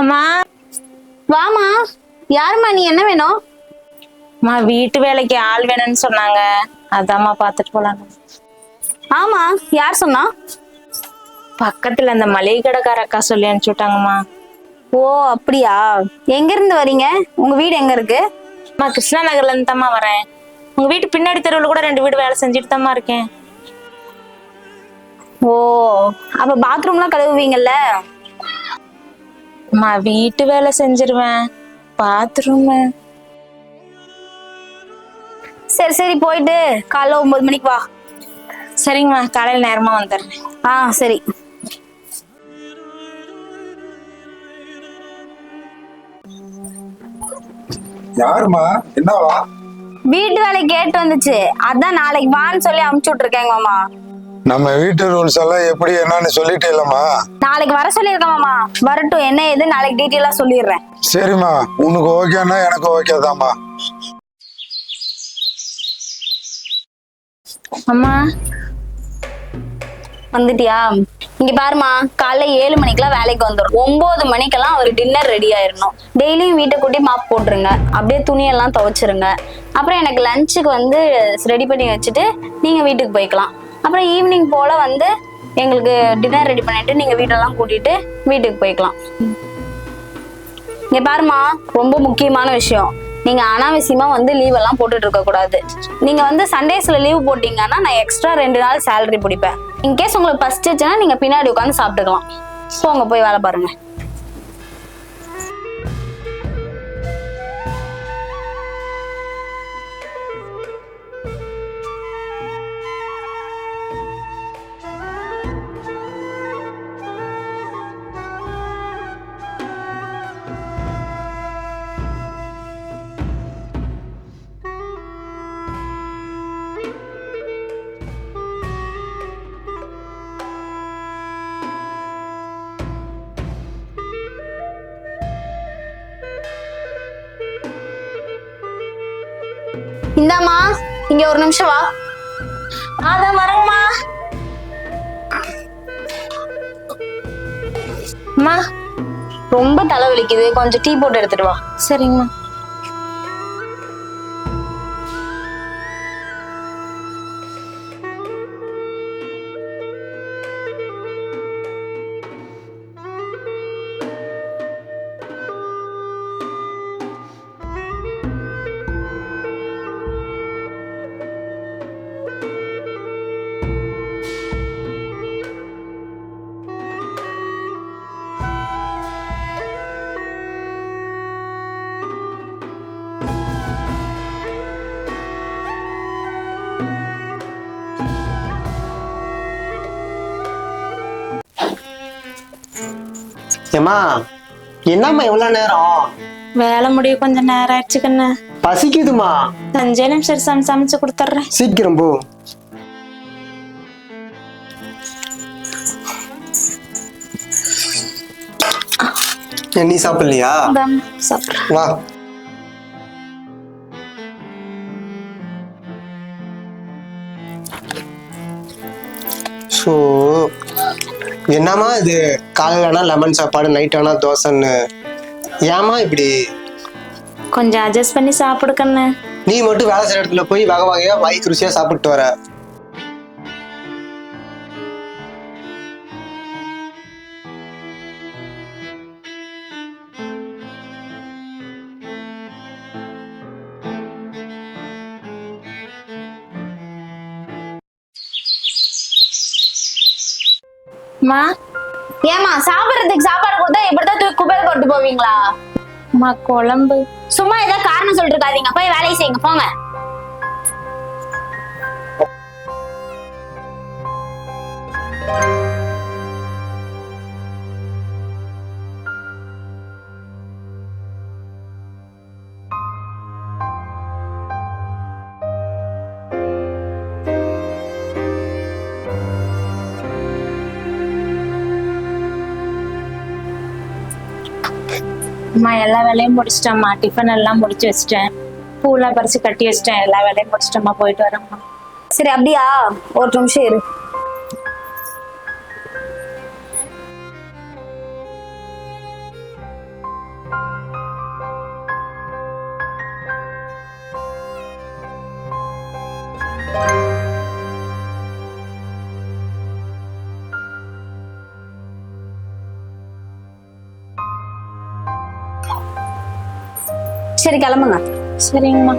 அம்மா. வாமா. யாருமா நீ, என்ன வேணும்? அம்மா வீட்டு வேலைக்கு ஆள் வேணும்னு சொன்னாங்க, அதாம்மா பாத்துட்டு போலாம். ஆமா, யார் சொன்னா? பக்கத்துல அந்த மளிகை கடைக்கார அக்கா சொல்லி அனுப்பிச்சு விட்டாங்கம்மா. ஓ அப்படியா? எங்க இருந்து வரீங்க? உங்க வீடு எங்க இருக்கு? அம்மா கிருஷ்ணா நகர்ல இருந்து தாம்மா வரேன். உங்க வீட்டு பின்னாடி தெருவுல கூட 2 வீடு வேலை செஞ்சுட்டு தாம்மா இருக்கேன். ஓ, அப்ப பாத்ரூம்லாம் கழுவுவீங்கல்ல? அம்மா வீட்டு வேலை செஞ்சிருவேன், பாத்ரூம். சரி சரி, போயிட்டு காலைல 9 மணிக்கு வா. சரிங்கம்மா, காலையில நேரமா வந்துடுறேன். சரி. யாருமா? என்னவா? வீட்டு வேலை கேட்டு வந்துச்சு, அதான் நாளைக்கு வான்னு சொல்லி அமுச்சு விட்டுருக்கேங்க மாமா. நம்ம வீட்டு ரூல்ஸ் எல்லாம் எப்படி என்னன்னு சொல்லிட்டே இல்லம்மா. நாளைக்கு வர சொல்லியிருக்கேன் மாமா. வரட்டும், என்ன ஏது நாளைக்கு டீட்டெயிலா சொல்லிடுறேன். சரிம்மா, உனக்கு ஓகேன்னா எனக்கு ஓகே தாம்மா. அம்மா வந்துட்டியா? இங்க பாருமா, காலைல 7 மணிக்கெல்லாம் வேலைக்கு வந்துடும். 9 மணிக்கெல்லாம் ஒரு டின்னர் ரெடி ஆயிடணும். டெய்லியும் வீட்டை கூட்டி மாப் போட்டுருங்க, அப்படியே துணியெல்லாம் துவைச்சிருங்க. அப்புறம் எனக்கு லஞ்சுக்கு வந்து ரெடி பண்ணி வச்சுட்டு நீங்க வீட்டுக்கு போய்க்கலாம். அப்புறம் ஈவினிங் போல வந்து எங்களுக்கு டின்னர் ரெடி பண்ணிட்டு நீங்க வீட்டெல்லாம் கூட்டிட்டு வீட்டுக்கு போய்க்கலாம். இங்க பாருமா, ரொம்ப முக்கியமான விஷயம், நீங்க அனாவசியமா வந்து லீவ் எல்லாம் போட்டுட்டு இருக்க கூடாது. நீங்க வந்து சண்டேஸ்ல லீவ் போட்டீங்கன்னா நான் எக்ஸ்ட்ரா 2 நாள் சேலரி பிடிப்பேன். இன்கேஸ் உங்களுக்கு பசிச்சுன்னா நீங்க பின்னாடி உட்காந்து சாப்பிட்டுக்கலாம். போங்க, போய் வேலை பாருங்க. இந்தாமா, இங்க ஒரு நிமிஷம் வா. அதான் வரேங்கம்மா. அம்மா ரொம்ப தலை வலிக்குது, கொஞ்சம் டீ போட்டு எடுத்துட்டு வா. சரிங்கம்மா. ஏமா, என்னம்மா இவ்வளவு நேரம்? வேலை முடிய கொஞ்சம் நேரம் ஆயிடுச்சு கண்ணு. பசிக்குதுமா. 5 நிமிஷம் சமைச்சு கொடுத்துட்றேன். சீக்கிரம் போ. நீ சாப்பிடலையா? சாப்பிட்றேன். வா. ஸோ என்னம்மா இது, காலையிலனா லெமன் சாப்பாடு, நைட் ஆனா தோசைன்னு, ஏமா இப்படி? கொஞ்சம் அட்ஜஸ்ட் பண்ணி சாப்பிடு கண்ணு. நீ மட்டும் வேலை செய்யற இடத்துல போய் வகை வகையா வாய்க்கு ருசியா சாப்பிட்டு வர. அம்மா. ஏமா, சாப்பிடுறதுக்கு சாப்பாடு கொடுத்தா இப்படித்தான் தூக்கி குப்பையில போட்டு போவீங்களா? அம்மா குழம்பு. சும்மா ஏதாவது காரணம் சொல்லிட்டு இருக்காதீங்க, போய் வேலையை செய்யுங்க, போங்க. அம்மா எல்லா வேலையும் முடிச்சிட்டேம்மா. டிஃபன் எல்லாம் முடிச்சு வச்சிட்டேன், பூலாம் பறிச்சு கட்டி வச்சிட்டேன். எல்லா வேலையும் முடிச்சிட்டேம்மா, போயிட்டு வரேம்மா. சரி அப்படியா, ஒரு நிமிஷம் இரு. சரி கிளம்புங்க. சரிங்கம்மா.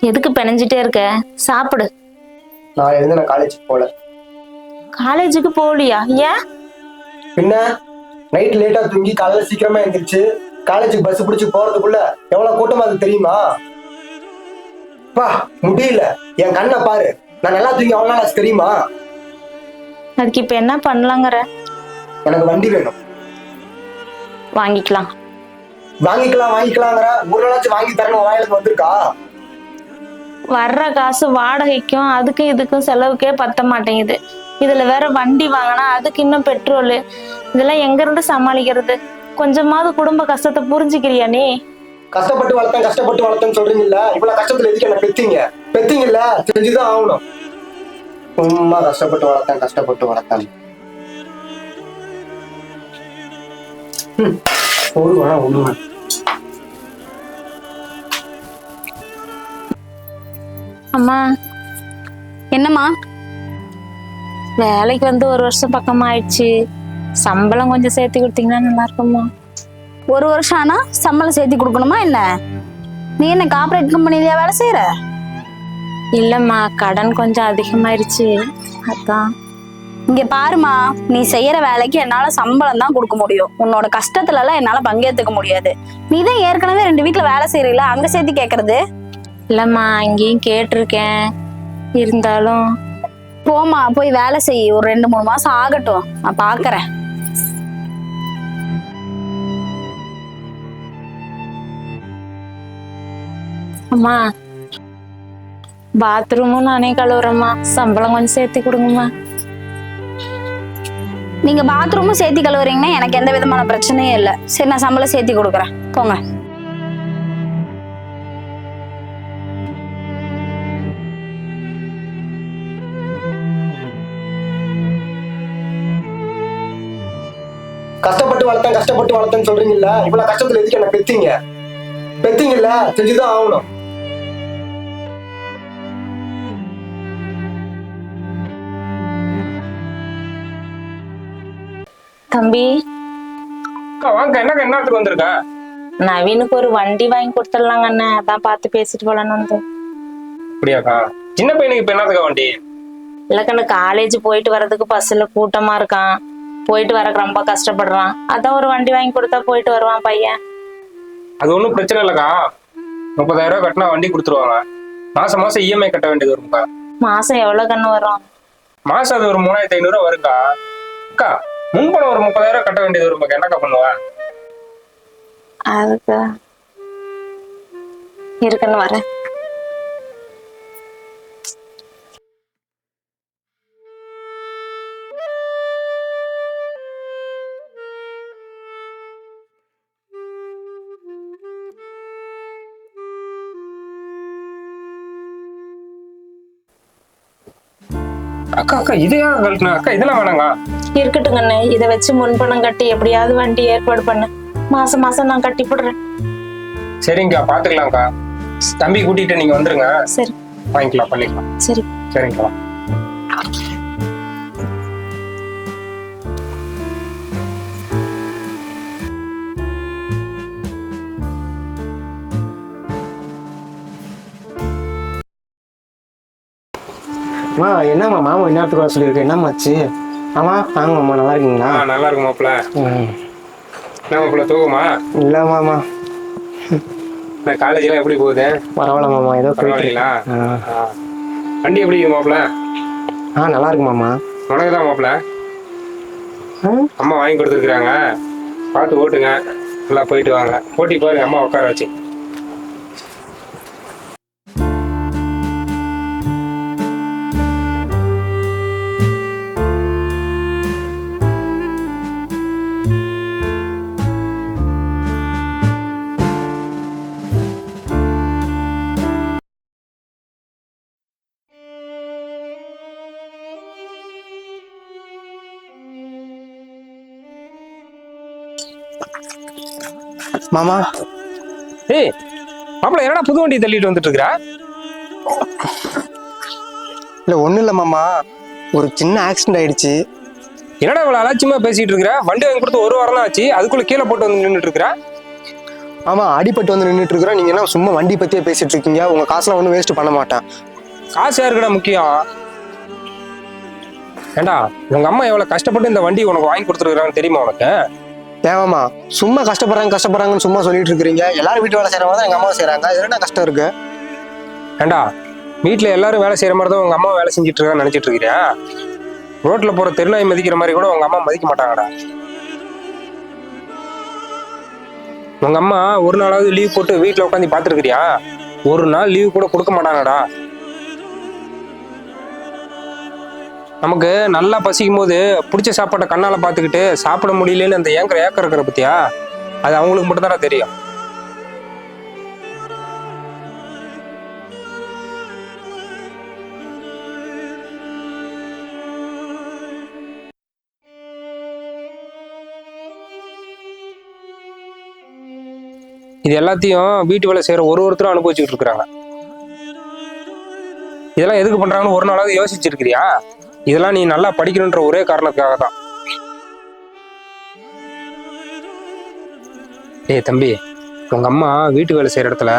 எதுக்கு பிணைஞ்சிட்டே இருக்க? சாப்பிடு. நான் இருந்து நான் காலேஜுக்கு போல. காலேஜுக்கு போகலையா? ஏன்? பின்ன நைட் லேட்டா தூங்கி காலையில சீக்கிரமா எழுந்திரிச்சு காலேஜுக்கு பஸ் பிடிச்சு போறதுக்குள்ள எவ்வளவு கூட்டமா அது தெரியுமா? பா முடியல, என் கண்ணை பாரு, நான் நல்லா தூங்கி அவ்வளவு நாள் ஆச்சு தெரியுமா? அதுக்கு இப்ப என்ன பண்ணலாங்கிற? எனக்கு வண்டி வேணும். வாங்கிக்கலாம். வாங்கிக்கலாங்கிற ஒரு நாளாச்சும் வாங்கி தரணும் வாயிலுக்கு வந்திருக்கா? வர்ற காசு வாடகைக்கும் அதுக்கும் இதுக்கும் செலவுக்கே பத்த மாட்டேங்குது. இதுல வேற வண்டி வாங்கினா அதுக்கு இன்னும் பெட்ரோலு. இதெல்லாம் எங்க இருந்து சமாளிக்கிறது? கொஞ்சமாவது குடும்ப கஷ்டத்தை புரிஞ்சுக்கிறியா நீ? கஷ்டப்பட்டு வளர்த்தேன்னு சொல்றீங்கல்ல, இவ்வளவு கஷ்டத்துல எதுக்கு என்ன பெத்தீங்கல்ல, செஞ்சுதான் ஆகணும். சும்மா கஷ்டப்பட்டு வளர்த்தேன். உண்மை. அம்மா. என்னம்மா? வேலைக்கு வந்து 1 வருஷம் பக்கமா ஆயிடுச்சு. சம்பளம் கொஞ்சம் சேர்த்து கொடுத்தீங்கன்னா நல்லா இருக்கும்மா. 1 வருஷம் ஆனா சம்பளம் சேர்த்து கொடுக்கணுமா என்ன? நீ என்ன கார்ப்பரேட் கம்பெனிலயா வேலை செய்யற? இல்லம்மா, கடன் கொஞ்சம் அதிகமாயிருச்சு, அதான். இங்க பாருமா, நீ செய்யற வேலைக்கு என்னால சம்பளம் தான் கொடுக்க முடியும். உன்னோட கஷ்டத்துல எல்லாம் என்னால பங்கேற்றுக்க முடியாது. நீ தான் ஏற்கனவே 2 வீட்டுல வேலை செய்யறீல, அங்க சேர்த்து கேக்குறது? இல்லம்மா, இங்கேயும் கேட்டிருக்கேன். இருந்தாலும் போமா, போய் வேலை செய். ஒரு 2-3 மாசம் ஆகட்டும், நான் பாக்குறேன். அம்மா, பாத்ரூமும் நானே கழுவுறேம்மா. சம்பளம் கொஞ்சம் சேர்த்து கொடுங்கம்மா. நீங்க பாத்ரூமும் சேர்த்து கழுவுறீங்கன்னா எனக்கு எந்த விதமான பிரச்சனையும் இல்லை. சரி, நான் சம்பளம் சேர்த்து கொடுக்குறேன், போங்க. கஷ்டப்பட்டு வளர்த்தேன்னு சொல்றீங்கல்ல, இவ்வளவு கஷ்டத்துல எதுக்கு என்ன பெத்தீங்கல்ல, செஞ்சுதான் ஆகணும். தம்பி. வாங்க. என்னக்கா என்னத்துக்கு வந்திருக்கா? நவீனுக்கு ஒரு வண்டி வாங்கி கொடுத்துடலாங்க அண்ணன், அதான் பார்த்து பேசிட்டு போலான்னு வந்து. அப்படியாக்கா? சின்ன பையனுக்கு இப்ப என்னத்துக்கா வண்டி? இல்லக்கண்ணு, காலேஜ் போயிட்டு வர்றதுக்கு பஸ்ல கூட்டமா இருக்கான், போயிட்டு வரக்கு ரொம்ப கஷ்டப்படுறான். அதான் ஒரு வண்டி வாங்கி கொடுத்தா போயிட்டு வருவான் பையன். அது ஒன்றும் பிரச்சனை இல்லக்கா. 30,000 ரூபாய் கட்டினா வண்டி கொடுத்துருவாங்க. மாசம் மாசம் இஎம்ஐ கட்ட வேண்டியது வரும்க்கா. மாசம் எவ்வளவு கண்ணு வரும்? மாசம் அது ஒரு 3,500 ரூபாய் வரும்க்கா. அக்கா, முன்பணம் ஒரு 30,000 ரூபாய் கட்ட வேண்டியது வரும். என்னக்கா பண்ணுவா? அதுக்கு இருக்குன்னு வரேன். அக்கா இதையா கழட்டினா? அக்கா இதெல்லாம் வேணாங்க. இருக்கட்டுங்கண்ணே, இதை வச்சு முன்பணம் கட்டி எப்படியாவது வண்டி ஏற்பாடு பண்ணு. மாசம் மாசம் நான் கட்டி போடுறேன். சரிங்கக்கா, பாத்துக்கலாம்க்கா. தம்பி கூட்டிட்டு நீங்க வந்துருங்க. சரி, வாங்கிக்கலாம், பண்ணிக்கலாம். சரி. சரிங்கக்கா. என்னம்மா மாமா என்னத்துக்கு வர சொல்லியிருக்கு? என்னம்மாச்சு? ஆமா வாங்க மாமா, நல்லா இருக்கீங்களா? நல்லா இருக்கு மாப்பிள்ள. என்ன மாப்பிள்ள தூக்குமா? இல்ல மாமா. காலேஜ்லாம் எப்படி போகுது? பரவாயில்ல மாமா, ஏதோ பரவாயில்லைங்களா? வண்டி எப்படி இருக்கு மாப்பிள்ள? நல்லா இருக்கு மாமா. உனக்கு தான் மாப்பிள்ள, அம்மா வாங்கி கொடுத்துருக்குறாங்க. பார்த்து ஓட்டுங்க, நல்லா போயிட்டு வாங்க. ஓட்டி பாருங்க, அம்மா உட்கார வச்சு. மாமா. ஏய் மாப்பிள்ள, என்னடா புது வண்டி தள்ளிட்டு வந்துட்டு இருக்கிறா? இல்லை ஒன்றும் இல்லை மாமா, ஒரு சின்ன ஆக்சிடென்ட் ஆயிடுச்சு. என்னடா இவ்வளவு அலட்சியமா பேசிட்டு இருக்கிற? வண்டி வாங்கி கொடுத்து 1 வாரம் தான் ஆச்சு, அதுக்குள்ள கீழே போட்டு வந்து நின்றுட்டு இருக்கிற. ஆமாம், அடிபட்டு வந்து நின்றுட்டு இருக்கிறோம். நீங்கள் என்ன சும்மா வண்டி பற்றியே பேசிட்டு இருக்கீங்க? உங்கள் காசுலாம் ஒன்றும் வேஸ்ட் பண்ண மாட்டேன். காசு யாருக்கடா முக்கியம்? ஏண்டா உங்க அம்மா எவ்வளவு கஷ்டப்பட்டு இந்த வண்டி உனக்கு வாங்கி கொடுத்துருக்காங்கன்னு தெரியுமா உனக்கு? ஏமாம்மா, சும்மா கஷ்டப்படுறாங்கன்னு சும்மா சொல்லிட்டு இருக்கிறீங்க. எல்லாரும் வீட்டு வேலை செய்கிறவங்க தான் எங்கள் அம்மாவும் செய்கிறாங்க. இதில் என்ன கஷ்டம் இருக்கு? ஏண்டா வீட்டுல எல்லாரும் வேலை செய்யற மாதிரி தான் உங்க அம்மா வேலை செஞ்சுட்டு இருக்கான்னு நினைச்சிட்டு இருக்கிறியா? ரோட்ல போற தெருநாய் மதிக்கிற மாதிரி கூட உங்க அம்மா மதிக்க மாட்டாங்கடா. உங்க அம்மா ஒரு நாளாவது லீவ் போட்டு வீட்டுல உட்காந்து பாத்துருக்கிறியா? ஒரு நாள் லீவ் கூட கொடுக்க மாட்டாங்கடா. நமக்கு நல்லா பசிக்கும் போது பிடிச்ச சாப்பாட்டை கண்ணால பாத்துக்கிட்டு சாப்பிட முடியலன்னு அந்த ஏக்கர் இருக்கிற பத்தியா, அது அவங்களுக்கு மட்டும் தானே தெரியும். இது எல்லாத்தையும் வீட்டு வேலை செய்யற ஒருத்தரும் அனுபவிச்சுட்டு இருக்கிறாங்க. இதெல்லாம் எதுக்கு பண்றாங்கன்னு ஒரு நாளாவது யோசிச்சிருக்கிறியா? இதெல்லாம் நீ நல்லா படிக்கணுன்ற ஒரே காரணத்துக்காக தான். ஏய் தம்பி, உங்க அம்மா வீட்டு வேலை செய்யற இடத்துல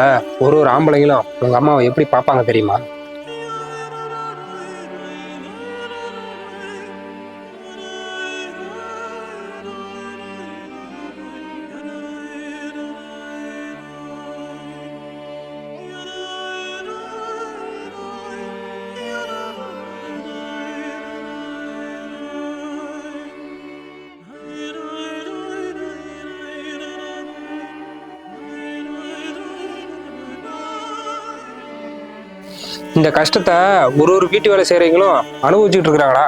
ஒரு ஆம்பளைங்களும் உங்க அம்மாவை எப்படி பார்ப்பாங்க தெரியுமா? இந்த கஷ்டத்தை ஒரு வீட்டு வேலை செய்யறவங்களும் அனுபவிச்சுட்டு இருக்கிறாங்களா?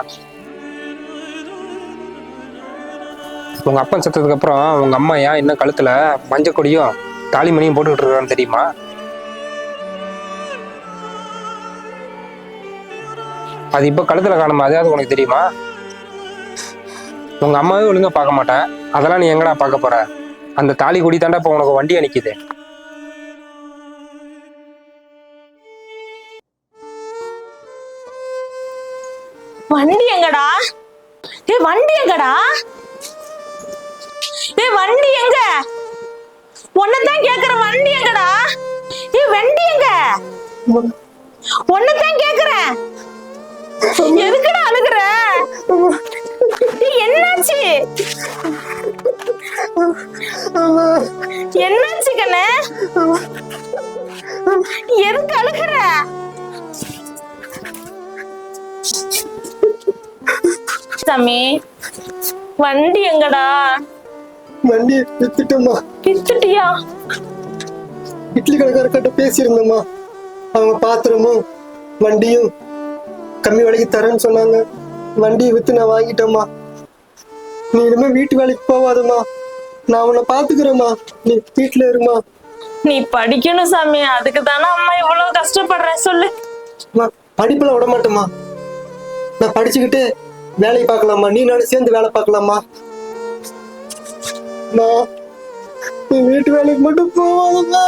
உங்க அப்பன் செத்ததுக்கு அப்புறம் உங்க அம்மா ஏன் இன்னும் கழுத்துல மஞ்சள் கொடியும் தாலிமணியும் போட்டுக்கிட்டு இருக்கான்னு தெரியுமா? அது இப்ப கழுத்துல காணுமா? அதாவது உனக்கு தெரியுமா? உங்க அம்மாவே ஒழுங்கா பார்க்க மாட்டேன், அதெல்லாம் நீ எங்கடா பார்க்க போற? அந்த தாலி கொடி தாண்டா இப்ப உனக்கு வண்டி அணிக்குது. வண்டி எங்கடா? வண்டி எங்கடா? வண்டி எங்க? ஒன்னதான் கேக்குற, வண்டி எங்கடா? வண்டி எங்க? ஒன்னதான் கேக்குறேன், எதுக்குடா அழுகுற? என்னாச்சு? என்னாச்சு கண்ணு? எதுக்கு அழுகுற? சாமி, வண்டி எங்கடா? வண்டி வித்துட்டோம்மா. வித்துட்டியா? இட்லி கடைக்காரர்கிட்ட பேசியிருந்தோம்மா. அவங்க பாத்திரமும் வண்டியும் கம்மி விலைக்கு தரேன்னு சொன்னாங்க. வண்டியை வித்து நான் வாங்கிட்டேம்மா. நீ இனிமே வீட்டு வேலைக்கு போவாதம்மா, நான் உன்னை பாத்துக்கிறேம்மா. நீ வீட்டுல இருமா. நீ படிக்கணும் சாமி, அதுக்கு தானே அம்மா இவ்வளவு கஷ்டப்படுறேன். சொல்லு. படிப்புல விட மாட்டேம்மா, நான் படிச்சுக்கிட்டு வேலையை பார்க்கலாமா? நீ நானும் சேர்ந்து வேலை பார்க்கலாமா? நீ வீட்டு வேலைக்கு மட்டும் போவாதம்மா.